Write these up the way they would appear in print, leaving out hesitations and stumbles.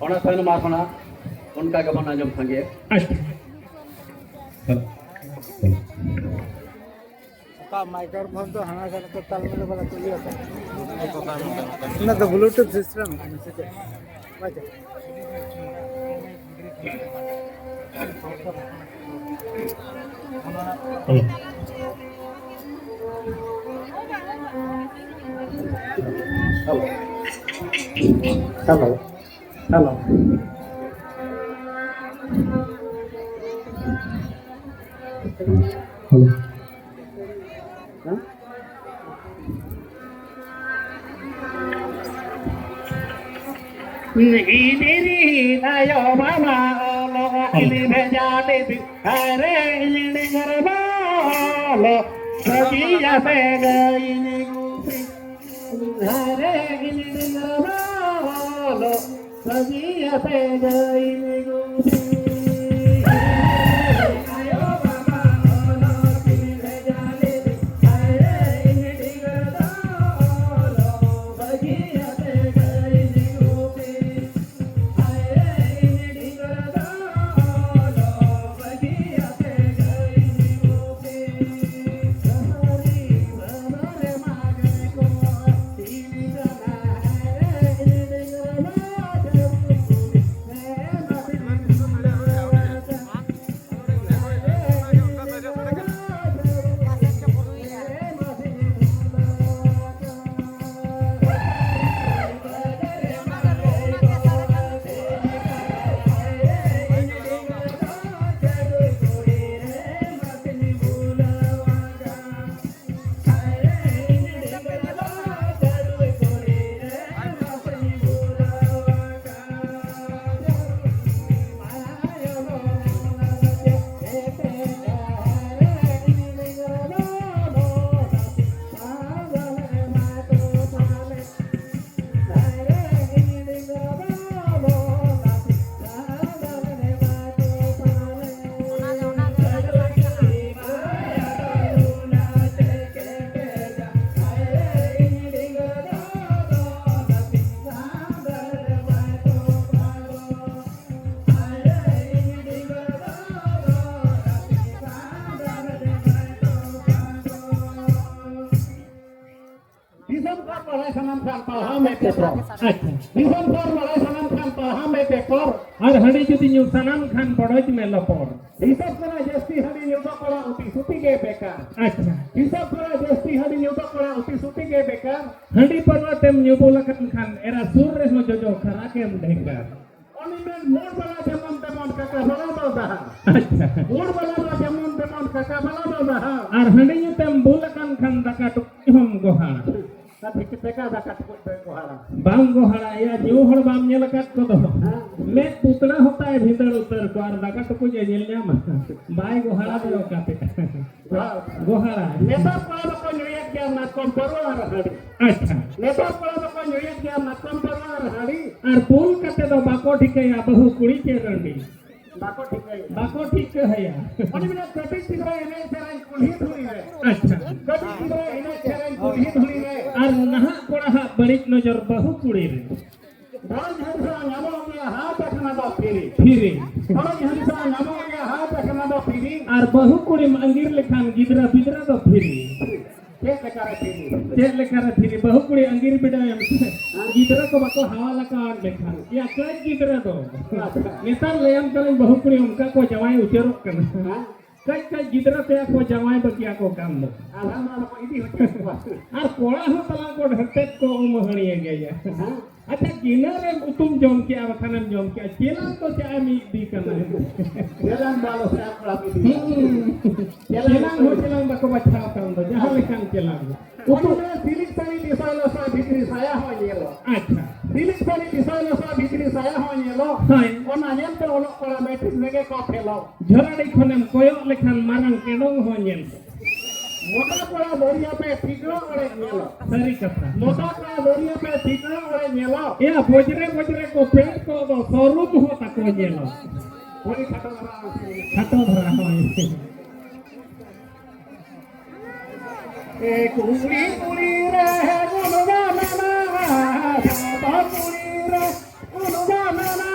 ona sana maafana unka gaban ajam sange का microphone तो हमारे साथ तो ताल में वाला कोई होता है ना तो Bluetooth system hello hello hello Ini ayo mama lo ini bejane di hare ini garba lo sabiya pega ini gupi hare ini garba lo sabiya pega ini gupi ᱛᱮᱯᱨᱚ अच्छा ᱫᱤᱥᱚᱢ ᱯᱚᱨ ᱵᱟᱲᱟᱭ ᱥᱟᱱᱟᱢ ᱠᱷᱟᱱ ᱯᱟᱲᱦᱟᱣ ᱢᱮ ᱯᱮᱯᱚᱨ और हड़ी जुदी ᱧᱩ ᱥᱟᱱᱟᱢ खान बड़ोज में लपोर હિસાબ કરા જસ્તી હડી ન્યુ તો કોળા ઉતી સુતી ગે બેકાર अच्छा હિસાબ કરા જસ્તી હડી ન્યુ તો કોળા ઉતી સુતી गे બેકાર हड़ी परवा तेम ᱧᱩ बोलकन खान एरा सूर रे हो जो खरा के हम ढेंगा ઓની મે મોડ બલા જમન તેમન કાકા બલા દોદા अच्छा મોડ બલા જમન તેમન કાકા બલા દોદા और हड़ी ᱧᱩ तेम बोलकन खान दका टुक हम गोहाड़ा tapi ketika zakat को कोहारा बाम गोहाड़ा या न्यू हड़ बाम नेल काट को दो मैं पुतला होता है भीतर उतर को और दका टुक जे जेल न्याम बाय गोहाड़ा दो काटे गोहाड़ा नेता पड़ा को न्यूयॉर्क के ना कम परवार हड़ी अच्छा नेता पड़ा को न्यूयॉर्क के ना कम परवार हड़ी और पुल कते दो बाको ठीक है या बहु कुड़ी के रंडी बाको ठीक है बाको ठीक है या ओनी बिना कटी सिगरा एने सेरन कुली धुली रे अच्छा कटी सिगरा एने सेरन कुली धुली रे और नहा कोड़ा बड़ी नजर बहु कुड़ी रे बड़ा झंसा नामो गया हाथ रखना दो फिरी फिरे बड़ा झंसा नामो गया हाथ रखना दो फिरी और बहु कुड़ी अंगीर लेखान गिदरा बिदरा दो फिरी के करे फिरी चेक लेकर फिरी बहु कुड़ी अंगीर बिड़ा गिदरा को बाको हवाला का लेखान या कई गिदरा दो नेतार लेयम करें बहु कुड़ी उनका को जवाई उचेरो करना कई गिदरा से को जवाई बकिया को काम दो आराम को इदी होचे और कोड़ा हो तला को ढरते को मोहणिए गया अच्छा किनारे तुम जोम किया वखानम जोम किया चेला तो चाय मी दी करना है जेलान बालो से आपला भी चेला हो चेला बाको बचाव कर दो जहां लेखान चेला उतो सिलिक सारी लिसाइलो सा भीतरी साया हो येलो अच्छा सिलिक सारी लिसाइलो सा भीतरी साया हो येलो हाय ओना नेम तो ओलो कोला मैट्रिक लेगे को फेलो झराड़ी खनम कोयो लेखान मारन केडोंग हो नेल मोटा कोला बोरिया पे ठिकरो ओरे नेलो सरी कथा मोटा कोला बोरिया पे ठिकरो ओरे नेलो या बोजरे बोजरे को पेट को दो स्वरूप हो तको नेलो पूरी खटो भरा खतो भरा होय ए कुड़ी कुड़ी रे गुनवा नाना तो कुड़ी रे गुनवा नाना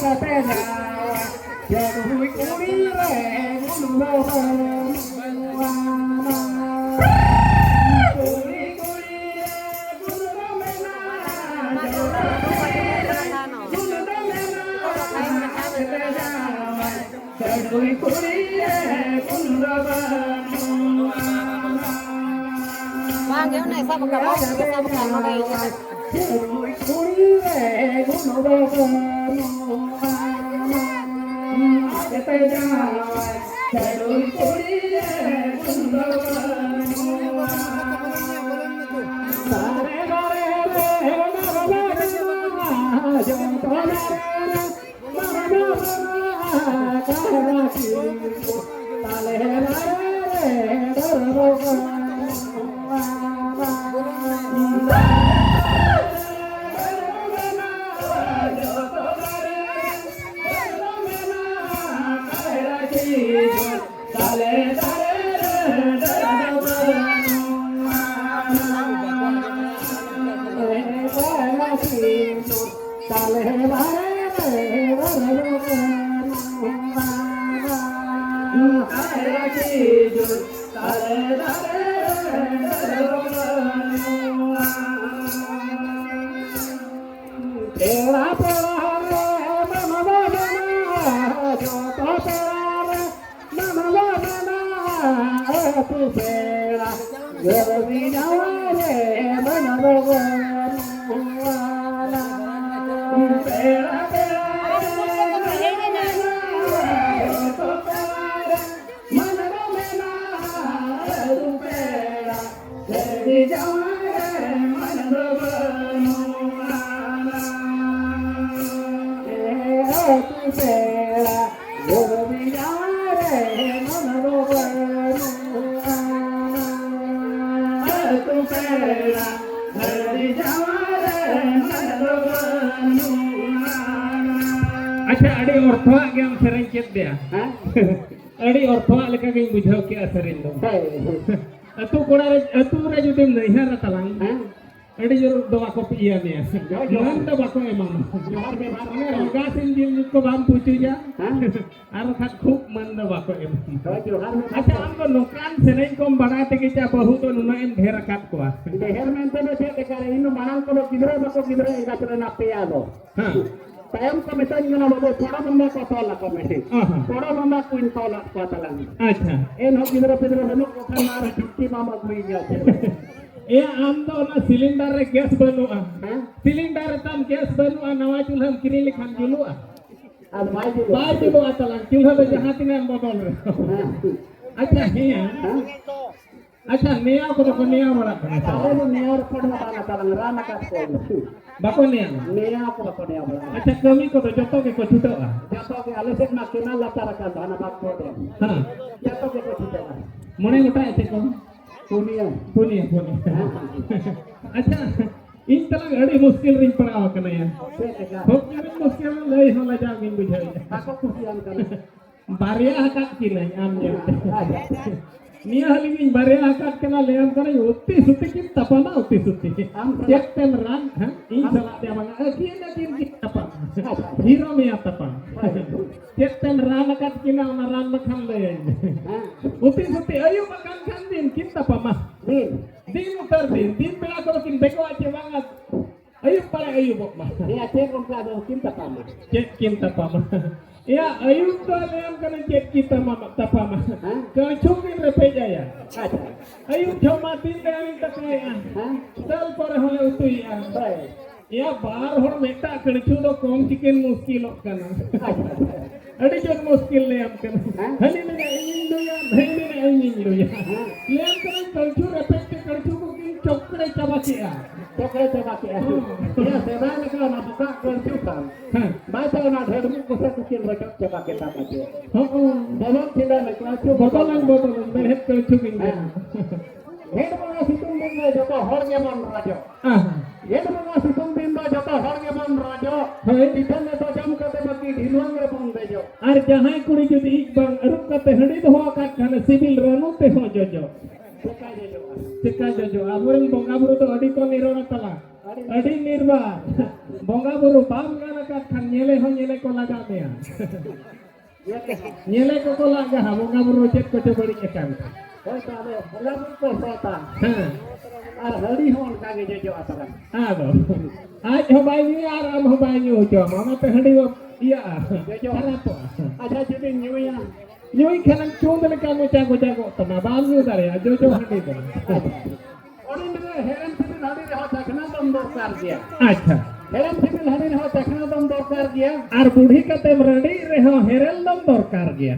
गते जावा ये कुड़ी रे गुनवा Mang cái này sao mà cả bông cái sao mà cả nó đây nhá. अच्छा अड़ी अर्थवा के हम सेरेन चेत दिया अड़ी अर्थवा लेका के बुझाव के सेरेन दो अतु कोड़ा रे अतु रे जुदिम नैहर तलांग Ada jeruk doa kopi iya nih. Jangan dah bako emang. जोहार में बात Mana roga sinjil ko bam pucu ya. Ar khat khuk man dah bako emang. जोहार में Acha am ko nokan seneng kom barate ke cha bahu to nuna em dhera kat ko. There में तो बचे देखा इन मानल को किधर बको किधर इधर पर ना पे आलो Ha. टाइम को मितन जना बाबू थोड़ा बंदा को तोला को मेटे Aha. थोड़ा बंदा को इन तोला को तला Acha. एन हो किधर किधर हनु को मार छुट्टी मामा को ही गया Ya am to na silinder re gas banua. हैं Silinder tam gas banua nawa chulha kiri likhan julua. आज भाई जी Bai di bawa talang chulha be jahat ini am botol re. Acha hiya. Acha nea ko nea bada kana. अरे वो नया और पढ़ना पाना तला राना का को Bako nea. नया को पढ़ने वाला Acha kami ko to joto ke ko chuto ah. जब के आले से ना केना लता रखा धाना बात को दे Ha. जब के कुछ दे Mone uta ete ko. दुनिया Punya. Acha in talang adi muskil ring padawa kana ya. से का Hok ni muskil lei hola ja min bujhai. ako kusian kan Barya hakat kinai am je. Nia halingin barya hakat kana leam kana utti sutti kin tapana utti sutti. Cek tem ran ha in salat dia manga kiena kin tapa. Hero me tapa. Cek tem ran hakat kina ona ran makhan le. Utti sutti ayu makan kan din kin tapa mah. din Din utar din bela ko kin beko aje bangat. Ayu pala ayu bok mah. dia cek om ka do kim tapama Cek kin tapa mah. Ya ayu to leam kana cek kita mama tapa mah. Kalau cukin repeja ya. acha Ayu joma tin leam takai ah. ha Sal पर hole utui ah. baik Ya bar hor meta kerchu do kom chicken muskil kana. Adi jod muskil leam kana. Hani ne ingin do ya, hani ne ingin do ya. Leam kana kerchu repete kerchu ko kin chokre chabaki ah. चोकरे चबा के ये सेवा लगा ना बुका कर चुका बात ना ढेर में कुछ कुछ रख चबा के ताका के दोनों चिंदा में क्लास को Botolan mehet kerchu kin. Head में सितुम दिन में जो हर के मन राजो Ah. हेड में सितुम दिन में जो हर के मन राजो Hai. इधर में तो जम करते बाकी ढिलवंग रे बन दे जो Ar jahai kuri jodi ik bang aruk kate hadi do akat kana civil ranu te ho jojo. Chakai दे जो Cika jojo amurin bonga buru to adi ko nirona tala. Adi nirba. Bonga buru bam gana kat kan nyele ko laga mea. ये के Nyele ko laga ha bonga buru chet ko cobari ekan. होय तावे हला को होता Ha. और हड़ी होन का के जो आता Ado. Aj hobai ni ar am hobai ni ujo mama te hadi wo iya. Harapo. अच्छा जुदी न्यूया Nyoi khanan chundle ka mo chago chago tama bam ni dare jojo hadi do. और इनमें हेरन सिविल हड़ी रहा तखना दम दरकार दिया Acha. हेरन civil हड़ी रहा तखना दम दरकार दिया Ar budhi kate ready reho herel dam dorkar gya.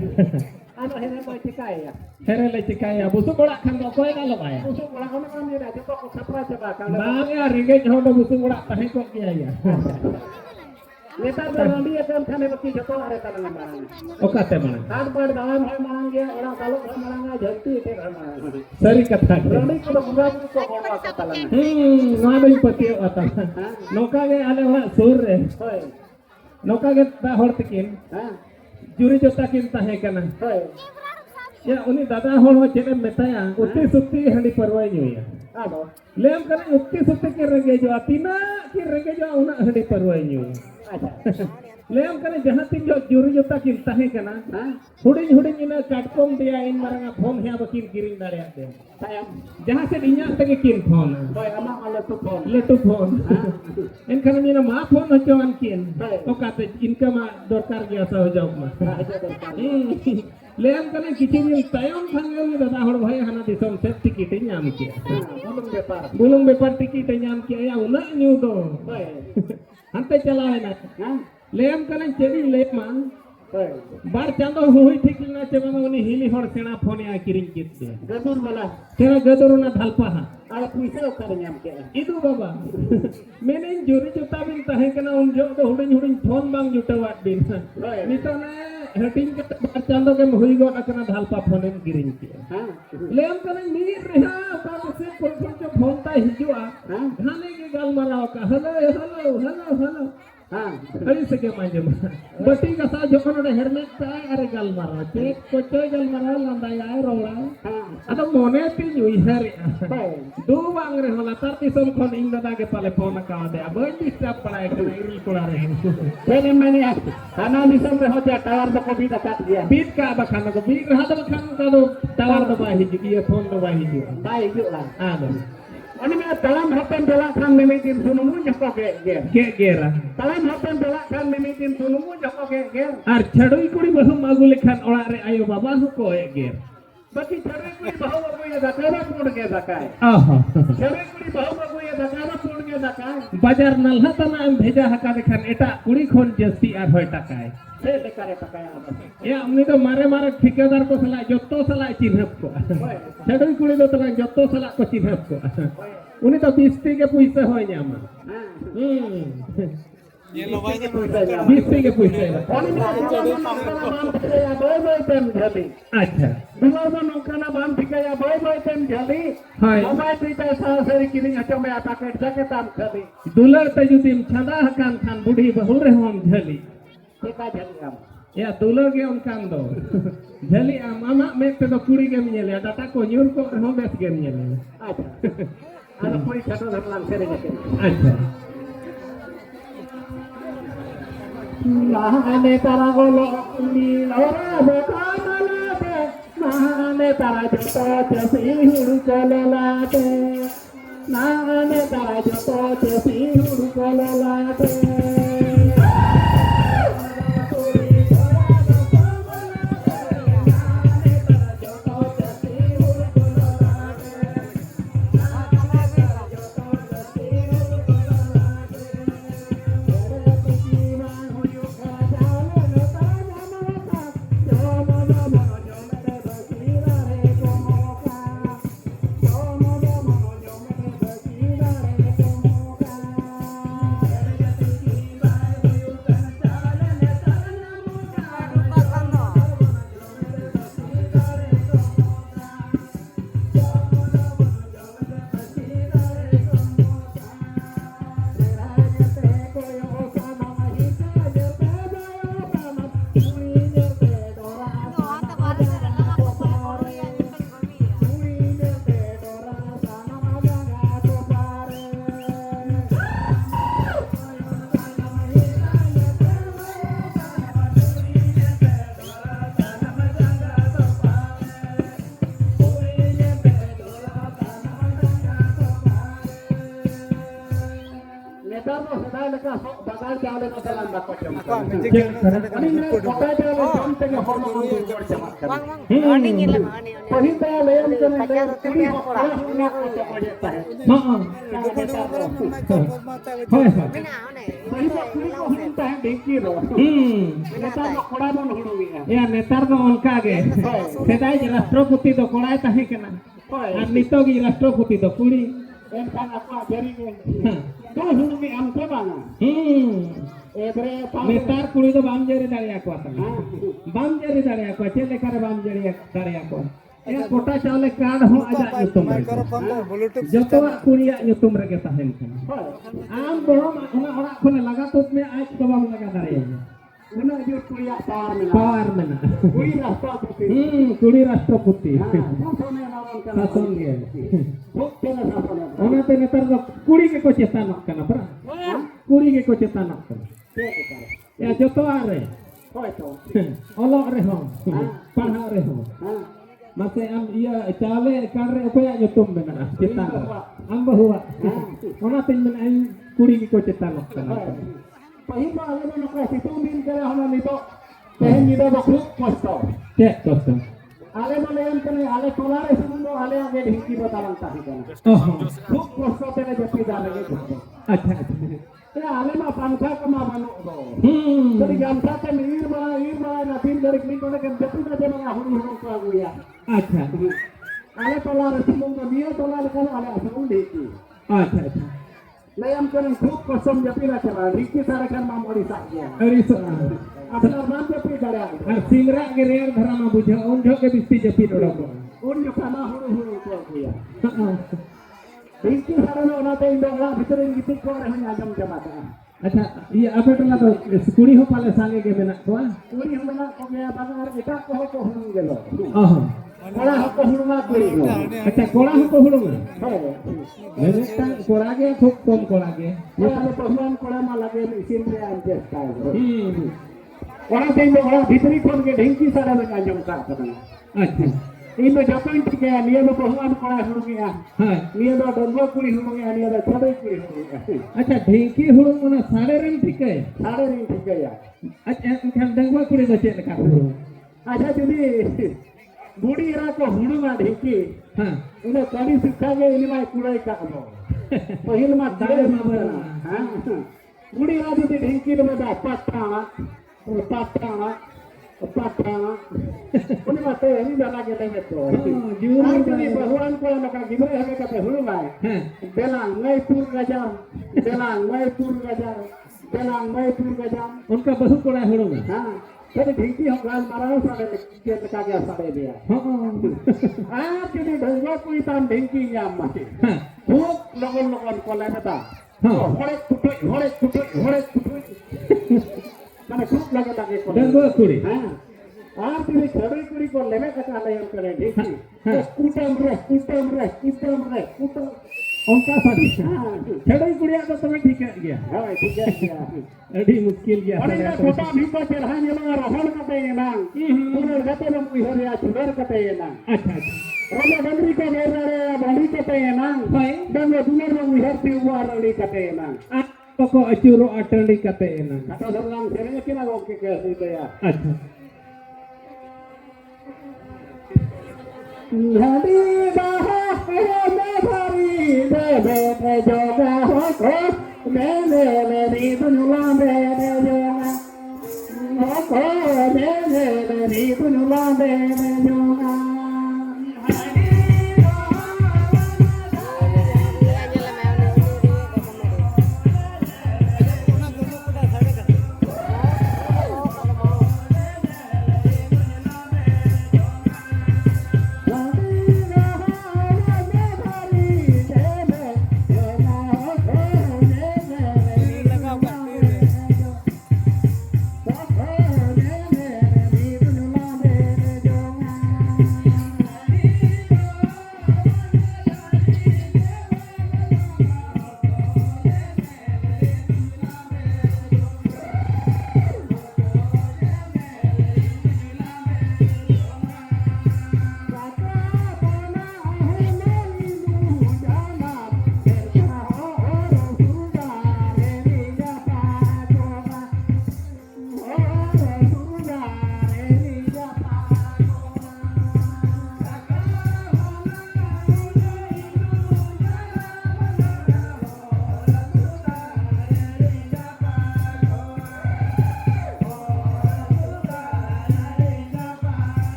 आनो हेरन कोई ठिकाए या Herele cikaya busu bola kan do koy galo baya. उसको बड़ा कोन काम ये राजो को छपरा छपा का Bang ya ringe hodo busu bola tahe kok kiya ya. नेता बरंडी एकम थाने बकी जतो अरे तलंग मारन Okate mana? हाथ पर दाम है मारन गया ओड़ा कालो है मारन जल्दी थे घर मारन Sari kata. बरंडी को बुरा को कोणवा का तलंग Noa doi pati ata. Noka ge ale ora sur re. होय Noka ge ta hor tikin. हां Juri jota kin tahe kana. होय Ya uni dada hor ho chede metaya. Utti sutti handi parwai nyoya. आनो Lem kana utti sutti ke rege jo atina ki rege jo una handi parwai nyoya. अच्छा Lem kana jahan tin jo juri jota kin tahe kana. हां Huding ina katkom dia in maranga phone hea bakin kiring dareat de. sayang Jahan se dinya tege kin phone. होय अमा आले तो phone Letu phone. Enkana mina ma phone hochoan kin. Hai. Okate income dorkar gya sa ho jauk ma. राजो दरकार Lem kana kichi din tayong thangel ni dada hor bhai hana disom se ticket nyam kiya. बोलूं व्यापार Bulung bepar ticket nyam kiya ya una nyu do. होय Hante chalai na. हां Lem kana chedi lem ma. होय Bar chando hui thik na chema uni hili hor sena phone ya kiring kit de. गदुर वाला Sena gadoruna dhalpa ha. आले पैसे कर nyam के Itu baba. Menen juri juta bin tahe kana unjo do huding phone bang jutawat bin. होय Mitone heading ke bar chando ke hui got akana dhalpa phone em kiring kiya. हां Lem kana mir reha ka se phone ta hijua. हां Hane ke gal marao ka hello. हाँ अड़ी से के माजे बटी का सा जोखन ओडे हेडमेट ताय अरे गल मारा चेक कोचे गल मारा लंदाय आय रोला हाँ अदो मोने ती उइहर भाई दो बांगरे होला तार तिसम खन इन दादा के पाले फोन का दे अब डिस्टर्ब पड़ाए के इरी कोड़ा रे पहले मैंने खाना निसम में हो जा टावर तो कभी का काट दिया बीट का बखान को बीट रहा तो बखान का दो टावर दबा ही जी ये फोन दबा ही जी भाई जो ला आ दो अनि मैं तलाम हतन बेला खान में दिन सुनुमु जको के गेरा तलाम हतन बेला खान में दिन सुनुमु जको के आर छड़ोई कुड़ी बहु मागु लेखान ओड़ा रे आयो बाबा हु को गेर बाकी छड़े कुड़ी बहु बाबू ये दकारा पूर्ण के दकाय आहा छड़े कुड़ी बहु बाबू ये दकारा पूर्ण के दकाय बाजार नल्हा तना भेजा हका देखान एटा कुड़ी खोन जस्ती आर होय टकाय से लेकर टकाय या हमनी तो मारे मारे ठेकेदार को सला जत्तो सला चिन्हप को छड़ोई कुड़ी दो तना जत्तो सला को चिन्हप को उनी तो बिस्ती के पैसे होय न्यामा ये लो भाई बिस्ती के पैसे अनि मैं बाम ठिकाया बोय तेम झली अच्छा दुलार में नौकाना बाम ठिकाया बोय तेम झली हाय मोबाइल पीता सासरी किलिंग हचो में आता के जके ताम झली दुलर ते जुदिम छदा हकान खान बुढ़ी बहु रे हम झली टेका झली आम या दुलर के उनकान दो झली आम आमा में ते तो कुड़ी के मिले डाटा को न्यूर को हम बेस के मिले अच्छा अरे कोई छटो धरलाम से रे अच्छा महाने तारा गोलो नीलोरा बोकाना दे महाने तारा जतो चसी हुड़ कोला दे महाने तारा जतो चसी हुड़ कोला दे बगाड़ चावले को सलाम बाको का म्यूजिक के अनि मैं कोटा चावले काम ते हॉर्मोन को जोड़ चमक कर Ani nila ani. पहिन तो लेम चने कुड़ी को पड़ा होने को हो जाता है हां हां हाय हाय Mina one. पहिन तो कुड़ी को हिलता है ढेकी रो नेता को कोड़ा बन हुडुवी है या नेतार दो उनका गे सेदाई राष्ट्रपति दो कोड़ाय ताहे केना और नितोगी राष्ट्रपति दो कुड़ी एनखान आपा जरी के तो हुडुवी हमसे बाना एबरे नेतार कुड़ी दो बाम जरी दाड़िया को आता बाम जरी दाड़िया को चले करे बाम जरी दाड़िया को या कोटा चावले कार्ड हो आजा युतुम माइक्रोफोन तो ब्लूटूथ जतो कुड़िया युतुम रगे ताहेन कना आम बोम ओना ओरा खोले लगा तो में आज तो बाम लगा दाड़िया उना जो कुड़िया पार में ना कुड़ी राष्ट्रपति कुड़ी राष्ट्रपति शासने नाम का शासन गे खूब तेरा शासन ओना ते नेतार दो कुड़ी के को चेतन कना बरा कुड़ी के को चेतन कना के या जतो आरे होय तो ओलो रे हो पढ़ा रे हो हां मासे आम इया चावले कार्ड रे ओपया युतुम मेना चेतन आम बहुआ ओना तिन में आई कुड़ी के को चेतन कना पहिन तो आले में को सितुम दिन करे हम नितो तेहन निदा बखु कष्ट के कष्ट आले में लेम कने आले तोलारे सुनो आले आगे ढिंकी बतालन ताही कना ओहो खूब कष्ट तेरे जति जाले के अच्छा अच्छा ए आले में पंखा कमा बनो दो तरी गामसा ते नीर बड़ा ना तीन दर क्लिक कोने के जति ना देना हुडु हुडु को आगुया अच्छा आले तोलारे सुनो को दिए तोलारे कने आले असुन देखी अच्छा अच्छा लेम कने खूब कसम जति ना चला रिक्की सारे कर माम ओडिसा गया अरे सो अपना नाम जति गड़े और सिंगरा के रेर धरा में बुझा उन जो के बिस्ती जपी डोडो उन जो खाना हुडु हुडु को आगुया रिक्की सारे ना ओना ते इंदो ओला भीतर गिति को रे हन आजम जमाता अच्छा ये apa टोला तो कुड़ी हो पाले सांगे के मेना तो कुड़ी हमला को गया बाजार एटा को हुन गेलो हां कोड़ा को हुनुमा कुड़ी को अच्छा कोड़ा हो हुड़ुंगा हां मेरे ता कोड़ा के खूब कम कोड़ा के ये तो पहलवान कोड़ा मा लगे इसिन रे आंते स्टाइल कोड़ा से बड़ा भीतरी खोल के ढेंकी सारा में कांजम का करना अच्छा इन जपन ठीक है निये में पहलवान कोड़ा हुन गया हां निये में डंगो कुड़ी हुन गया निये में छोटे कुड़ी हुन गया अच्छा ढेंकी हुड़ुंग मना साड़े रंग ठीक है सारे दिन ठीक है यार अच्छा इनखान डंगवा कुड़ी तो चेक का हुड़ुंग अच्छा जुदी बूढ़ी रा को हुड़ुंगा ढेंकी हां उन्हें कड़ी सिखा के इन्हें में कुड़ाई का दो पहिल में दाड़े में बना हां बूढ़ी रा जुदी ढेंकी में दा पाठाना उन्हें मत नहीं डाला के नहीं तो जीवन में जुदी भगवान को लगा गिरे हमें का हुड़ुंगा हां बेलांग मैपुर गजाम उनका बहु कोड़ा हुड़ुंगा हां फिर ढेंकी हम गाल मारा सारे के लगा के सारे दिया हां आ के ढंगो कोई ताम ढेंकी या माते हां खूब लगन कोला बता हड़े कुटो माने खूब लगे कोला डंगवा कुड़ी हां आर तुझे खड़ी कुड़ी को लेवे कटा ले हम करे ढेंकी कुटम रे उनका साड़ी हां छड़ई कुड़िया तो तुम्हें ठीक है गया हां ठीक है अड़ी मुश्किल गया अरे ना छोटा भी को चढ़ा नेला रहन कते ना पूरे गते में कोई हरिया छुगर कते ना अच्छा अच्छा रोला डंगरी को घेर रे बंडी कते ना भाई डंगो दुनर में उहरती हुआ रड़ी कते ना को अचूरो अटंडी कते ना कतो सरनाम सेरे के ना के कहती तो यार अच्छा नदी बाहा में भरी दे जोगा हो को मेरी दुनुला मेरे जोगा हो को मेरी दुनुला मेरे जोगा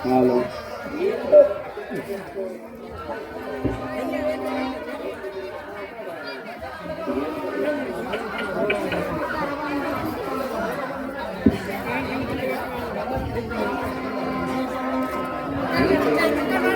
Halo. Jangan